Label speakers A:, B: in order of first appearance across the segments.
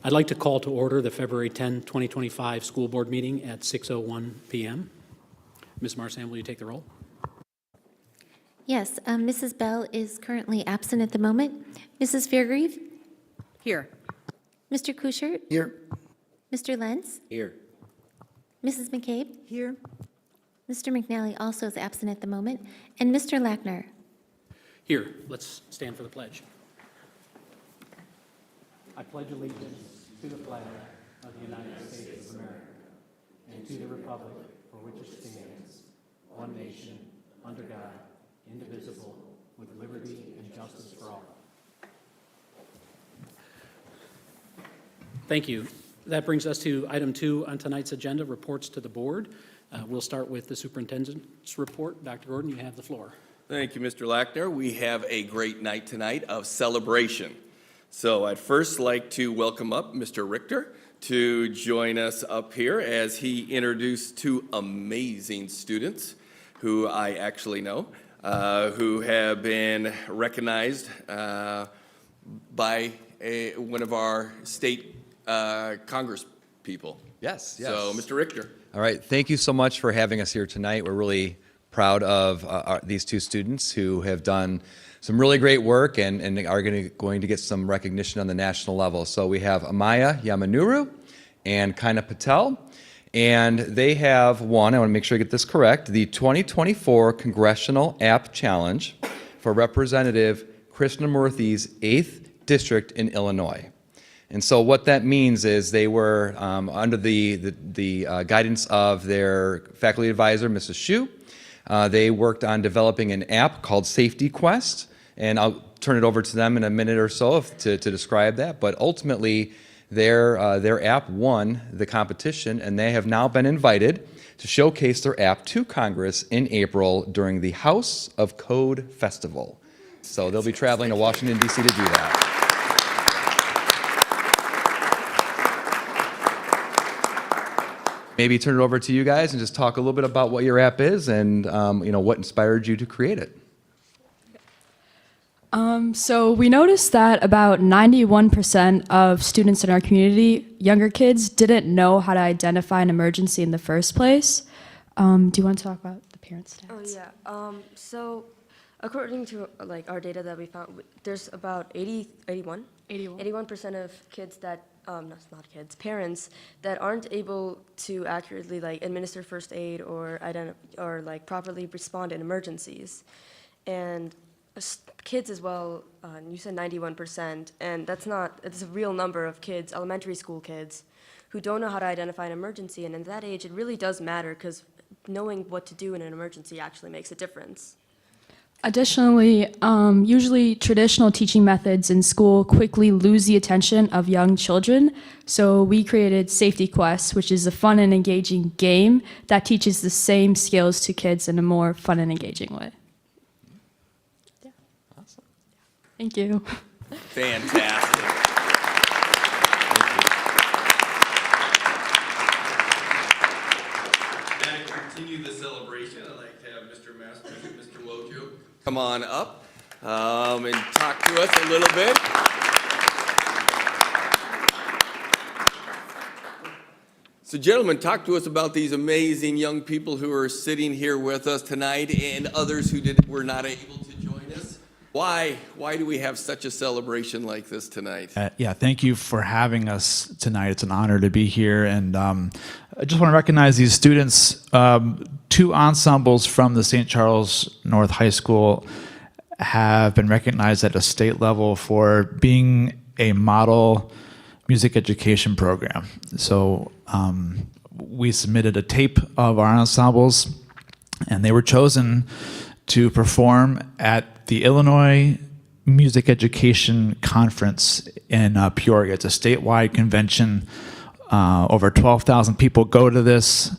A: I'd like to call to order the February 10, 2025 school board meeting at 6:01 p.m. Ms. Marsan, will you take the roll?
B: Yes, Mrs. Bell is currently absent at the moment. Mrs. Fairgrieve?
C: Here.
B: Mr. Kuchert?
D: Here.
B: Mr. Lentz?
D: Here.
B: Mrs. McCabe?
C: Here.
B: Mr. McNally also is absent at the moment. And Mr. Lackner?
A: Here, let's stand for the pledge. I pledge allegiance to the flag of the United States of America and to the republic for which it stands, one nation, under God, indivisible, with liberty and justice for all. Thank you. That brings us to item 2 on tonight's agenda, reports to the board. We'll start with the superintendent's report. Dr. Gordon, you have the floor.
E: Thank you, Mr. Lackner. We have a great night tonight of celebration. So I'd first like to welcome up Mr. Richter to join us up here as he introduced 2 amazing students who I actually know, who have been recognized by one of our state Congress people.
F: Yes.
E: So, Mr. Richter.
F: All right. Thank you so much for having us here tonight. We're really proud of these 2 students who have done some really great work and are going to get some recognition on the national level. So we have Amaya Yamanuru and Kaina Patel, and they have won, I want to make sure I get this correct, the 2024 Congressional App Challenge for Representative Krishnamurthy's 8th District in Illinois. And so what that means is they were under the guidance of their faculty advisor, Mrs. Shu. They worked on developing an app called Safety Quest, and I'll turn it over to them in a minute or so to describe that. But ultimately, their app won the competition, and they have now been invited to showcase their app to Congress in April during the House of Code Festival. So they'll be traveling to Washington, D.C. to do that. Maybe turn it over to you guys and just talk a little bit about what your app is and what inspired you to create it.
G: So we noticed that about 91% of students in our community, younger kids, didn't know how to identify an emergency in the first place. Do you want to talk about the parent stats?
H: Oh yeah. So according to our data that we found, there's about 81% of kids that not kids, parents that aren't able to accurately administer first aid or properly respond in emergencies, and kids as well. You said 91%, and it's a real number of kids, elementary school kids, who don't know how to identify an emergency, and at that age, it really does matter because knowing what to do in an emergency actually makes a difference.
G: Additionally, usually traditional teaching methods in school quickly lose the attention of young children. So we created Safety Quest, which is a fun and engaging game that teaches the same skills to kids in a more fun and engaging way. Yeah.
F: Awesome.
G: Thank you.
E: Fantastic. Thank you. To continue the celebration, I'd like to have Mr. Master, Mr. Wojo, come on up and talk to us a little bit. So, gentlemen, talk to us about these amazing young people who are sitting here with us tonight and others who were not able to join us. Why do we have such a celebration like this tonight?
I: Thank you for having us tonight. It's an honor to be here, and I just want to recognize these students. 2 ensembles from the St. Charles North High School have been recognized at a state level for being a model music education program. So we submitted a tape of our ensembles, and they were chosen to perform at the Illinois Music Education Conference in Peoria. It's a statewide convention. Over 12,000 people go to this,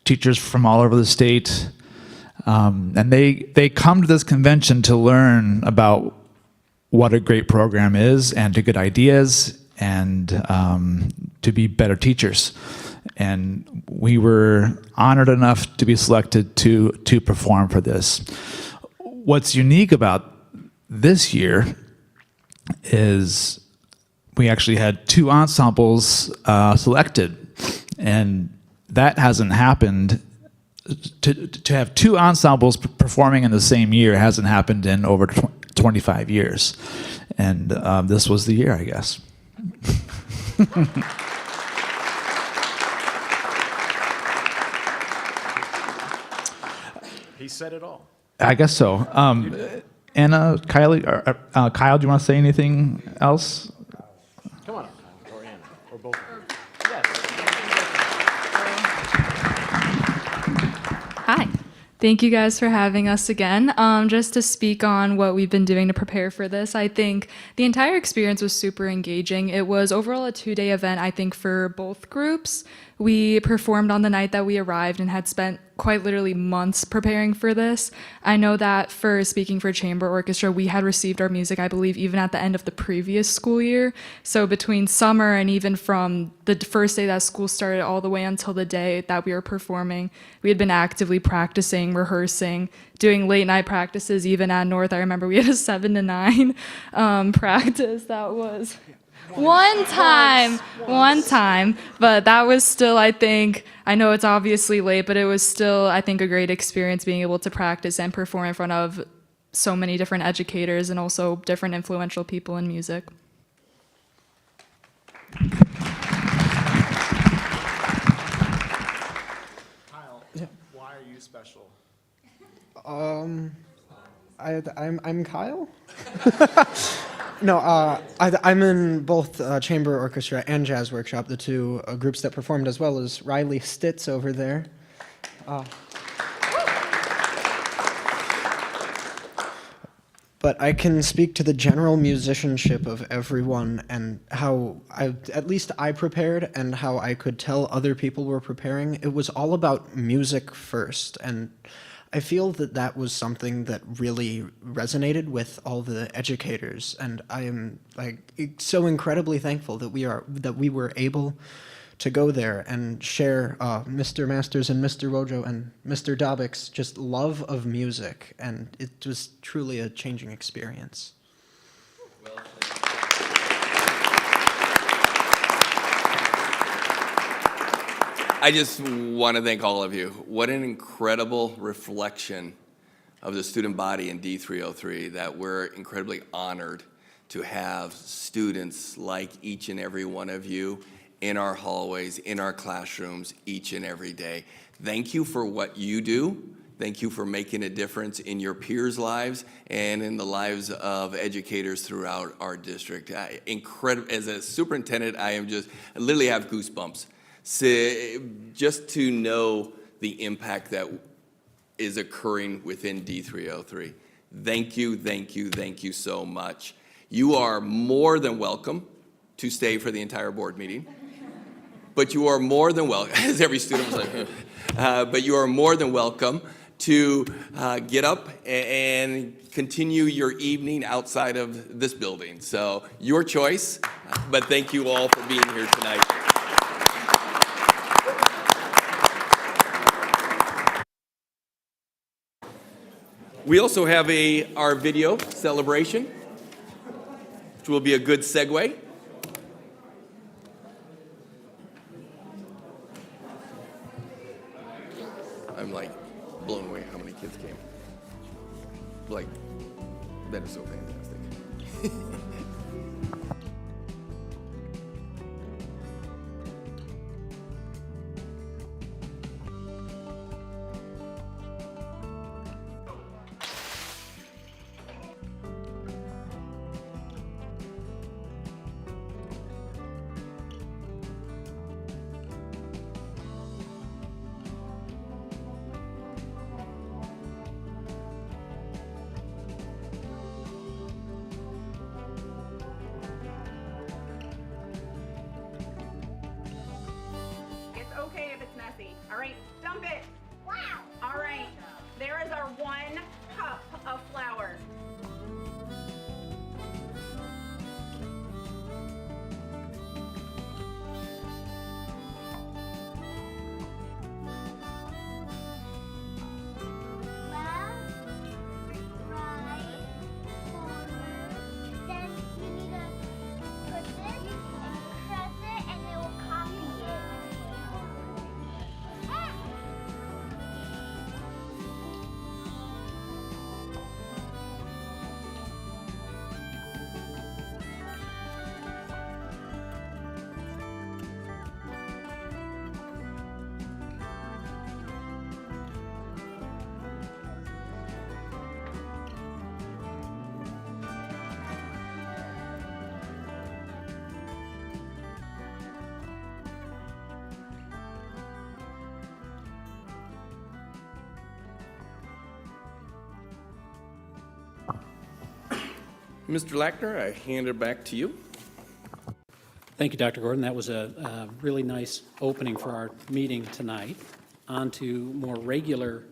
I: teachers from all over the state. And they come to this convention to learn about what a great program is and to get ideas and to be better teachers. And we were honored enough to be selected to perform for this. What's unique about this year is we actually had 2 ensembles selected, and that hasn't happened. To have 2 ensembles performing in the same year hasn't happened in over 25 years, and this was the year, I guess.
C: He said it all.
I: I guess so. Anna, Kyle, do you want to say anything else?
C: Come on up, Kyle, or Anna, or both.
G: Hi. Thank you guys for having us again. Just to speak on what we've been doing to prepare for this, I think the entire experience was super engaging. It was overall a 2-day event, I think, for both groups. We performed on the night that we arrived and had spent quite literally months preparing for this. I know that for speaking for chamber orchestra, we had received our music, I believe, even at the end of the previous school year. So between summer and even from the first day that school started all the way until the day that we were performing, we had been actively practicing, rehearsing, doing late night practices. Even at North, I remember we had a 7 to 9 practice. That was one time, but that was still, I think, I know it's obviously late, but it was still, I think, a great experience being able to practice and perform in front of so many different educators and also different influential people in music.
I: Kyle, why are you special?
D: I'm Kyle. No, I'm in both chamber orchestra and jazz workshop, the 2 groups that performed, as well as Riley Stitz over there. But I can speak to the general musicianship of everyone and how at least I prepared and how I could tell other people were preparing. It was all about music first, and I feel that that was something that really resonated with all the educators, and I am so incredibly thankful that we were able to go there and share Mr. Masters and Mr. Wojo and Mr. Dobick's just love of music, and it was truly a changing experience.
E: I just want to thank all of you. What an incredible reflection of the student body in D303, that we're incredibly honored to have students like each and every one of you in our hallways, in our classrooms, each and every day. Thank you for what you do. Thank you for making a difference in your peers' lives and in the lives of educators throughout our district. Incredible. As a superintendent, I literally have goosebumps. Just to know the impact that is occurring within D303. Thank you so much. You are more than welcome to stay for the entire board meeting. But you are more than welcome, as every student was like, but you are more than welcome to get up and continue your evening outside of this building. So your choice, but thank you all for being here tonight. We also have our video celebration, which will be a good segue. I'm like blown away how many kids came. Like, that is so fantastic.
J: It's okay if it's messy. All right, dump it. Wow. All right, there is our 1 cup of flour.
K: Then you need to put this
E: Mr. Lackner, I hand it back to you.
A: Thank you, Dr. Gordon. That was a really nice opening for our meeting tonight. On to more regular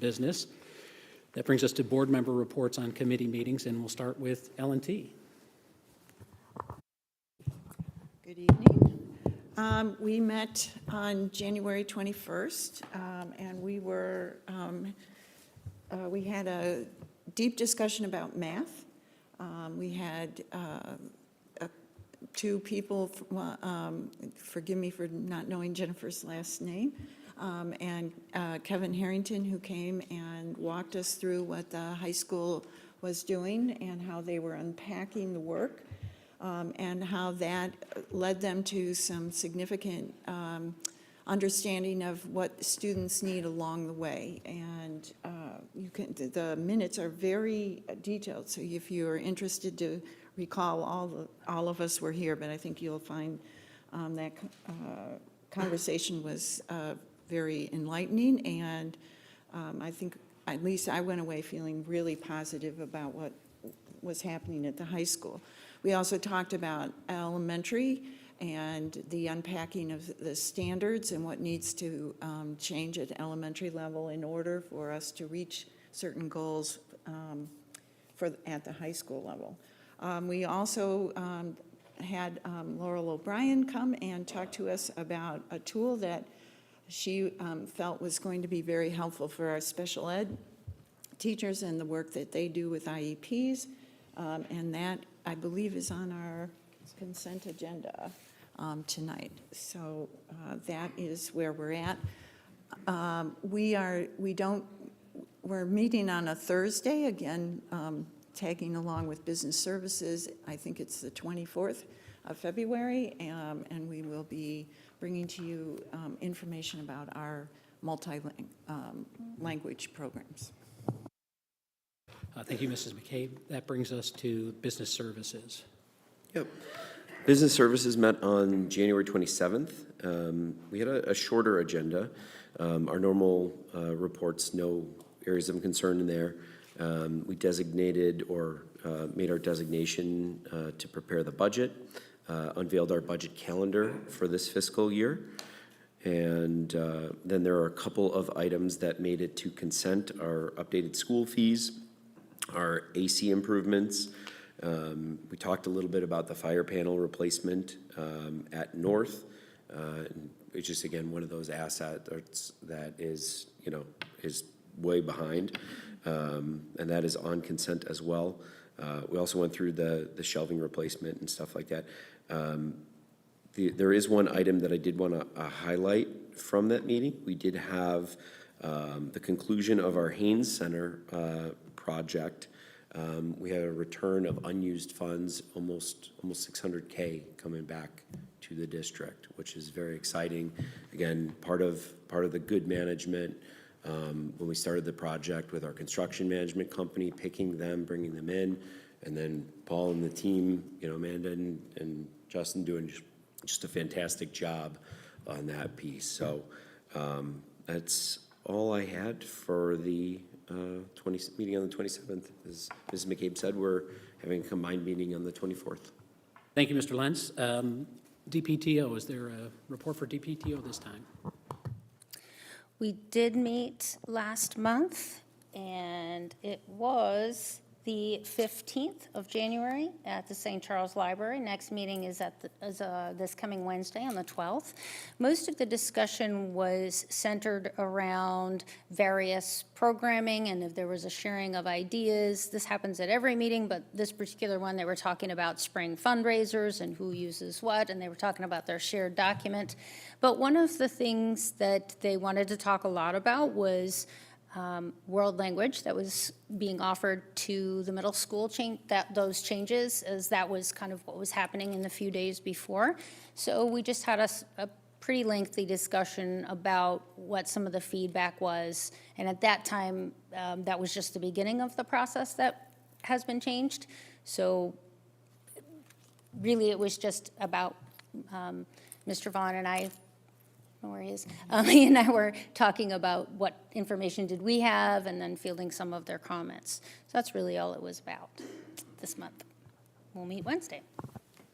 A: business. That brings us to board member reports on committee meetings, and we'll start with L&T.
K: Good evening. We met on January 21st, and we had a deep discussion about math. We had two people, forgive me for not knowing Jennifer's last name, and Kevin Harrington, who came and walked us through what the high school was doing and how they were unpacking the work, and how that led them to some significant understanding of what students need along the way. And the minutes are very detailed, so if you're interested to recall, all of us were here, but I think you'll find that conversation was very enlightening, and I think at least I went away feeling really positive about what was happening at the high school. We also talked about elementary and the unpacking of the standards and what needs to change at elementary level in order for us to reach certain goals at the high school level. We also had Laurel O'Brien come and talk to us about a tool that she felt was going to be very helpful for our special ed teachers and the work that they do with IEPs. And that, I believe, is on our consent agenda tonight. So that is where we're at. We're meeting on a Thursday, again, tagging along with business services. I think it's the 24th of February, and we will be bringing to you information about our multi-language programs.
A: Thank you, Mrs. McCabe. That brings us to business services.
L: Yep. Business Services met on January 27th. We had a shorter agenda. Our normal reports, no areas of concern in there. We designated or made our designation to prepare the budget, unveiled our budget calendar for this fiscal year. And then there are a couple of items that made it to consent: our updated school fees, our AC improvements. We talked a little bit about the fire panel replacement at North. It's just, again, one of those assets that is way behind, and that is on consent as well. We also went through the shelving replacement and stuff like that. There is one item that I did want to highlight from that meeting. We did have the conclusion of our Haynes Center project. We had a return of unused funds, almost $600K coming back to the district, which is very exciting. Again, part of the good management when we started the project with our construction management company, picking them, bringing them in, and then Paul and the team, Amanda and Justin doing just a fantastic job on that piece. So that's all I had for the meeting on the 27th. As Ms. McCabe said, we're having a combined meeting on the 24th.
A: Thank you, Mr. Lentz. DPTO, is there a report for DPTO this time?
M: We did meet last month, and it was the 15th of January at the St. Charles Library. Next meeting is this coming Wednesday on the 12th. Most of the discussion was centered around various programming and if there was a sharing of ideas. This happens at every meeting, but this particular one, they were talking about spring fundraisers and who uses what, and they were talking about their shared document. But one of the things that they wanted to talk a lot about was world language that was being offered to the middle school, those changes, as that was kind of what was happening in the few days before. So we just had a pretty lengthy discussion about what some of the feedback was. And at that time, that was just the beginning of the process that has been changed. So really it was just about Mr. Vaughn and I, where he is, he and I were talking about what information did we have and then fielding some of their comments. So that's really all it was about. this month. We'll meet Wednesday.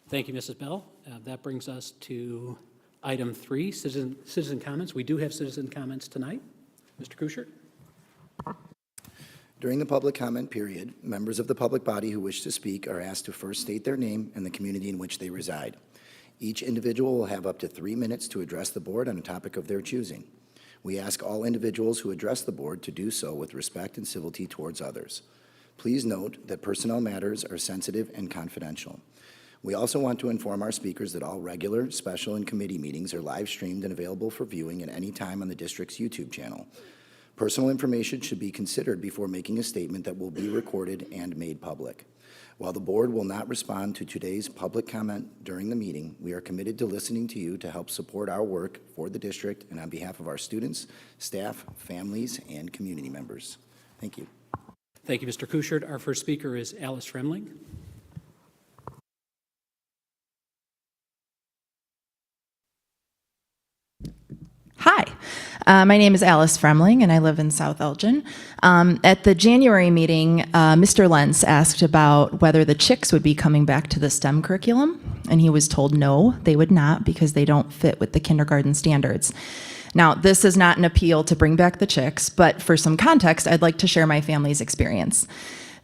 A: Thank you, Mrs. Bell. That brings us to item 3, citizen comments. We do have citizen comments tonight. Mr. Kuchert?
N: During the public comment period, members of the public body who wish to speak are asked to first state their name and the community in which they reside. Each individual will have up to 3 minutes to address the board on a topic of their choosing. We ask all individuals who address the board to do so with respect and civility towards others. Please note that personnel matters are sensitive and confidential. We also want to inform our speakers that all regular, special, and committee meetings are live streamed and available for viewing at any time on the district's YouTube channel. Personal information should be considered before making a statement that will be recorded and made public. While the board will not respond to today's public comment during the meeting, we are committed to listening to you to help support our work for the district and on behalf of our students, staff, families, and community members. Thank you.
A: Thank you, Mr. Kuchert. Our first speaker is Alice Fremling.
O: Hi, my name is Alice Fremling, and I live in South Elgin. At the January meeting, Mr. Lentz asked about whether the chicks would be coming back to the STEM curriculum, and he was told no, they would not, because they don't fit with the kindergarten standards. Now, this is not an appeal to bring back the chicks, but for some context, I'd like to share my family's experience.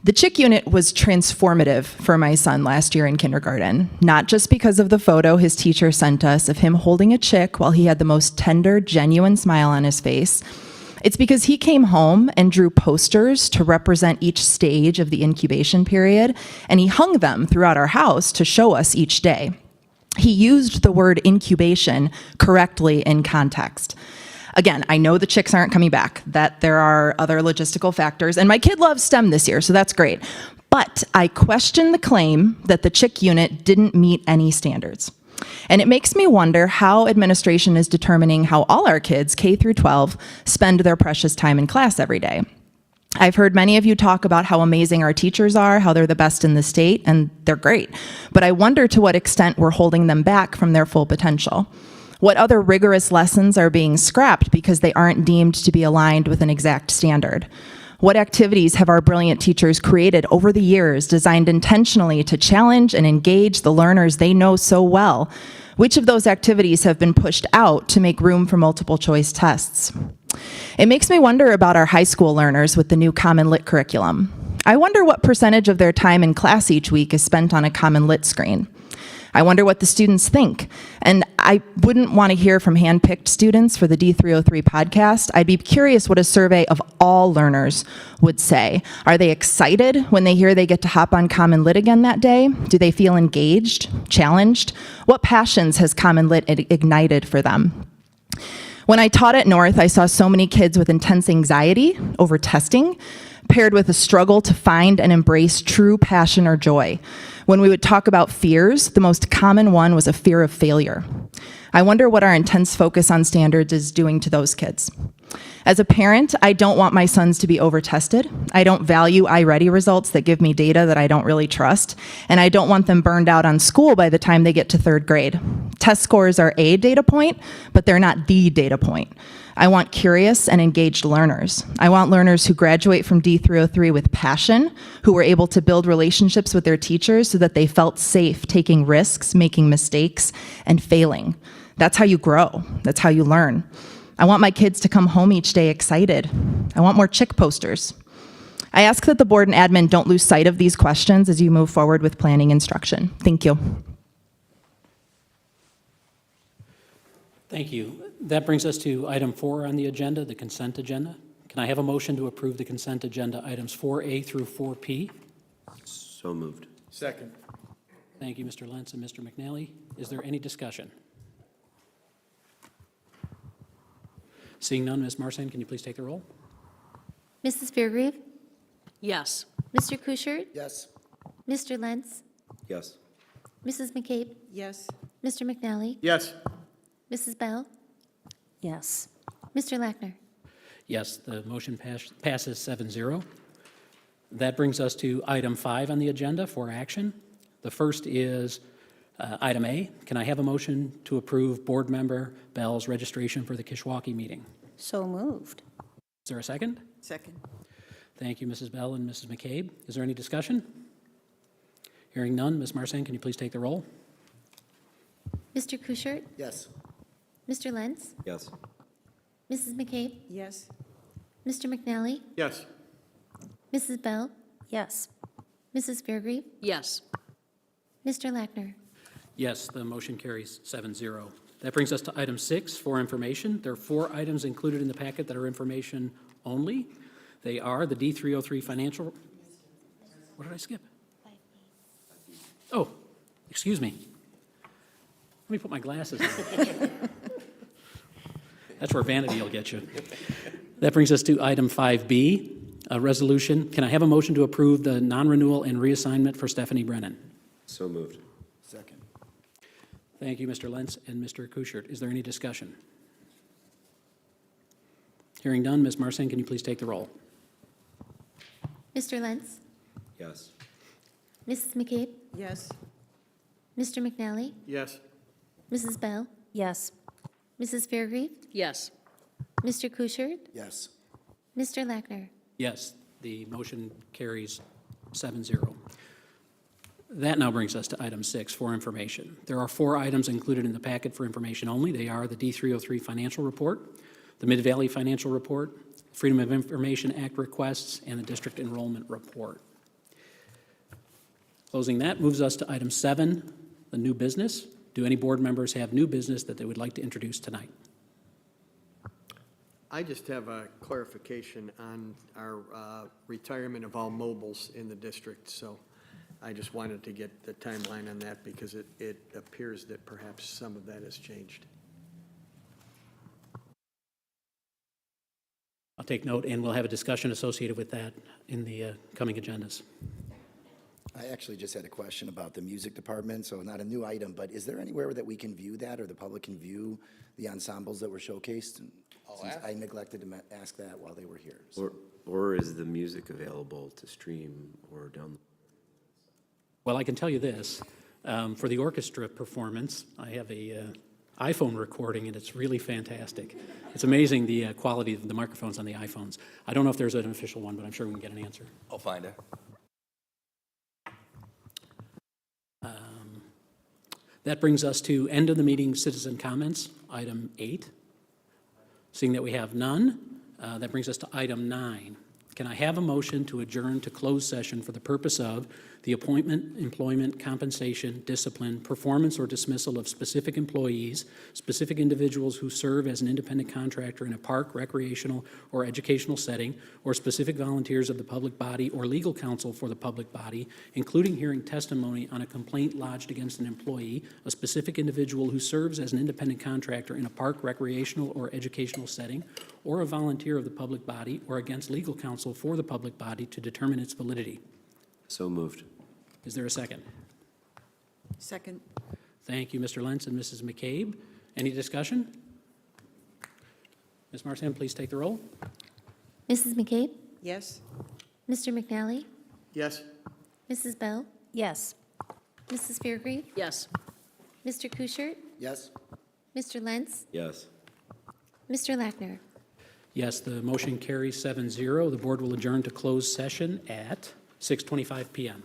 O: The chick unit was transformative for my son last year in kindergarten, not just because of the photo his teacher sent us of him holding a chick while he had the most tender, genuine smile on his face. It's because he came home and drew posters to represent each stage of the incubation period, and he hung them throughout our house to show us each day. He used the word incubation correctly in context. Again, I know the chicks aren't coming back, that there are other logistical factors, and my kid loves STEM this year, so that's great. But I question the claim that the chick unit didn't meet any standards. And it makes me wonder how administration is determining how all our kids, K through 12, spend their precious time in class every day. I've heard many of you talk about how amazing our teachers are, how they're the best in the state, and they're great. But I wonder to what extent we're holding them back from their full potential. What other rigorous lessons are being scrapped because they aren't deemed to be aligned with an exact standard? What activities have our brilliant teachers created over the years designed intentionally to challenge and engage the learners they know so well? Which of those activities have been pushed out to make room for multiple choice tests? It makes me wonder about our high school learners with the new Common Lit curriculum. I wonder what percentage of their time in class each week is spent on a Common Lit screen. I wonder what the students think. And I wouldn't want to hear from hand-picked students for the D303 podcast. I'd be curious what a survey of all learners would say. Are they excited when they hear they get to hop on Common Lit again that day? Do they feel engaged, challenged? What passions has Common Lit ignited for them? When I taught at North, I saw so many kids with intense anxiety over testing, paired with a struggle to find and embrace true passion or joy. When we would talk about fears, the most common one was a fear of failure. I wonder what our intense focus on standards is doing to those kids. As a parent, I don't want my sons to be over-tested. I don't value iReady results that give me data that I don't really trust, and I don't want them burned out on school by the time they get to 3rd grade. Test scores are a data point, but they're not the data point. I want curious and engaged learners. I want learners who graduate from D303 with passion, who were able to build relationships with their teachers so that they felt safe taking risks, making mistakes, and failing. That's how you grow. That's how you learn. I want my kids to come home each day excited. I want more chick posters. I ask that the board and admin don't lose sight of these questions as you move forward with planning instruction. Thank you.
A: Thank you. That brings us to item 4 on the agenda, the consent agenda. Can I have a motion to approve the consent agenda items 4A through 4P?
L: So moved.
C: Second.
A: Thank you, Mr. Lentz and Mr. McNally. Is there any discussion? Seeing none, Ms. Marsan, can you please take the roll?
B: Mrs. Fairgrave?
P: Yes.
B: Mr. Kuchert?
N: Yes.
B: Mr. Lentz?
L: Yes.
B: Mrs. McCabe?
K: Yes.
B: Mr. McNally?
C: Yes.
B: Mrs. Bell?
M: Yes.
B: Mr. Lackner?
A: Yes, the motion passes 7-0. That brings us to item 5 on the agenda for action. The first is item A. Can I have a motion to approve Board Member Bell's registration for the Kishwaukee meeting?
M: So moved.
A: Is there a second?
K: Second.
A: Thank you, Mrs. Bell and Mrs. McCabe. Is there any discussion? Hearing none, Ms. Marsan, can you please take the roll?
B: Mr. Kuschert,
N: Yes.
B: Mr. Lentz,
L: Yes.
B: Mrs. McCabe,
K: Yes.
B: Mr. McNally,
C: Yes.
B: Mrs. Bell,
M: Yes.
B: Mrs. Fairgrieve,
M: Yes.
B: Mr. Lackner.
A: Yes, the motion carries 7-0. That brings us to item 6, for information. There are 4 items included in the packet that are information only. They are the D303 financial. What did I skip? Oh, excuse me. Let me put my glasses on. That's where vanity will get you. That brings us to item 5B, a resolution. Can I have a motion to approve the non-renewal and reassignment for Stephanie Brennan?
L: So moved.
N: Second.
A: Thank you, Mr. Lentz and Mr. Kuschert. Is there any discussion? Hearing none, Ms. Marsan, can you please take the roll?
B: Mr. Lentz,
L: Yes.
B: Mrs. McCabe,
K: Yes.
B: Mr. McNally,
C: Yes.
B: Mrs. Bell,
M: Yes.
B: Mrs. Fairgrieve,
M: Yes.
B: Mr. Kuschert,
N: Yes.
B: Mr. Lackner.
A: Yes, the motion carries 7-0. That now brings us to item 6, for information. There are 4 items included in the packet for information only. They are the D303 financial report, the Mid-Valley financial report, Freedom of Information Act requests, and the district enrollment report. Closing that moves us to item 7, the new business. Do any board members have new business that they would like to introduce tonight?
P: I just have a clarification on our retirement of all mobiles in the district, so I just wanted to get the timeline on that because it appears that perhaps some of that has changed.
A: I'll take note, and we'll have a discussion associated with that in the coming agendas.
N: I actually just had a question about the music department, so not a new item, but is there anywhere that we can view that or the public can view the ensembles that were showcased? Since I neglected to ask that while they were here. So.
L: Or is the music available to stream or download?
A: Well, I can tell you this. For the orchestra performance, I have a iPhone recording, and it's really fantastic. It's amazing the quality of the microphones on the iPhones. I don't know if there's an official one, but I'm sure we can get an answer.
E: I'll find it.
A: That brings us to end of the meeting citizen comments, item 8. Seeing that we have none, that brings us to item 9. Can I have a motion to adjourn to closed session for the purpose of the appointment, employment, compensation, discipline, performance, or dismissal of specific employees, specific individuals who serve as an independent contractor in a park, recreational, or educational setting, or specific volunteers of the public body or legal counsel for the public body, including hearing testimony on a complaint lodged against an employee, a specific individual who serves as an independent contractor in a park, recreational, or educational setting, or a volunteer of the public body, or against legal counsel for the public body to determine its validity.
L: So moved.
A: Is there a second?
K: Second.
A: Thank you, Mr. Lentz and Mrs. McCabe. Any discussion? Ms. Marsan, please take the roll.
B: Mrs. McCabe,
K: Yes.
B: Mr. McNally,
P: Yes?
B: Mrs. Bell,
M: Yes.
B: Mrs. Fairgrieve,
M: Yes.
B: Mr. Kuschert,
N: Yes.
B: Mr. Lentz,
L: Yes.
B: Mr. Lackner.
A: Yes, the motion carries 7-0. The board will adjourn to closed session at 6:25 p.m.